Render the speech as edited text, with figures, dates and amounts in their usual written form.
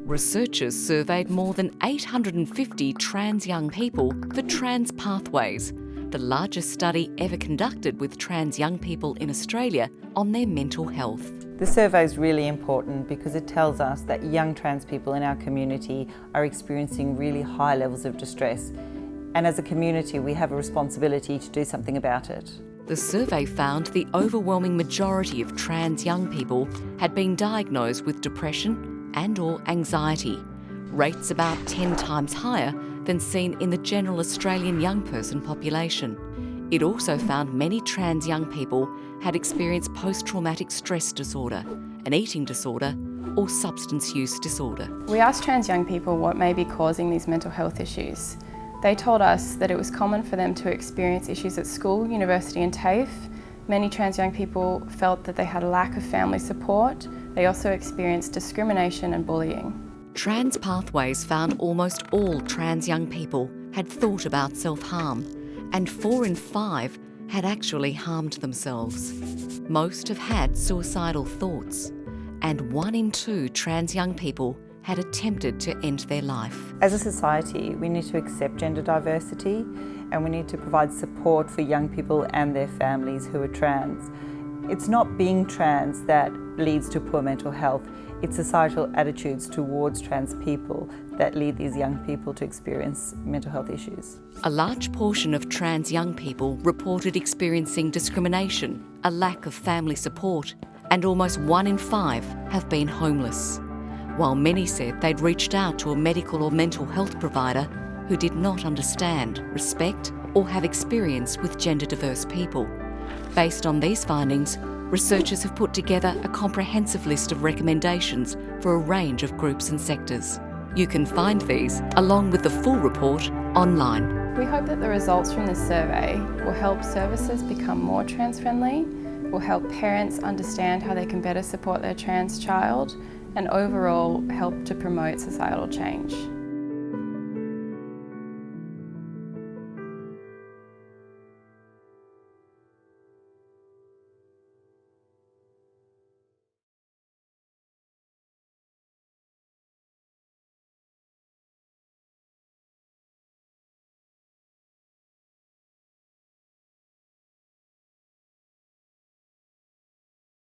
Researchers surveyed more than 850 trans young people for Trans Pathways, the largest study ever conducted with trans young people in Australia on their mental health. The survey is really important because it tells us that young trans people in our community are experiencing really high levels of distress. And as a community, we have a responsibility to do something about it. The survey found the overwhelming majority of trans young people had been diagnosed with depression and/or anxiety, rates about 10 times higher than seen in the general Australian young person population. It also found many trans young people had experienced post-traumatic stress disorder, an eating disorder, or substance use disorder. We asked trans young people what may be causing these mental health issues. They told us that it was common for them to experience issues at school, university and TAFE. Many trans young people felt that they had a lack of family support. They also experienced discrimination and bullying. Trans Pathways found almost all trans young people had thought about self-harm, and 4 in 5 had actually harmed themselves. Most have had suicidal thoughts, and 1 in 2 trans young people had attempted to end their life. As a society, we need to accept gender diversity and we need to provide support for young people and their families who are trans. It's not being trans that leads to poor mental health. It's societal attitudes towards trans people that lead these young people to experience mental health issues. A large portion of trans young people reported experiencing discrimination, a lack of family support, and almost 1 in 5 have been homeless. While many said they'd reached out to a medical or mental health provider who did not understand, respect, or have experience with gender-diverse people. Based on these findings, researchers have put together a comprehensive list of recommendations for a range of groups and sectors. You can find these, along with the full report, online. We hope that the results from this survey will help services become more trans-friendly, will help parents understand how they can better support their trans child, and overall help to promote societal change.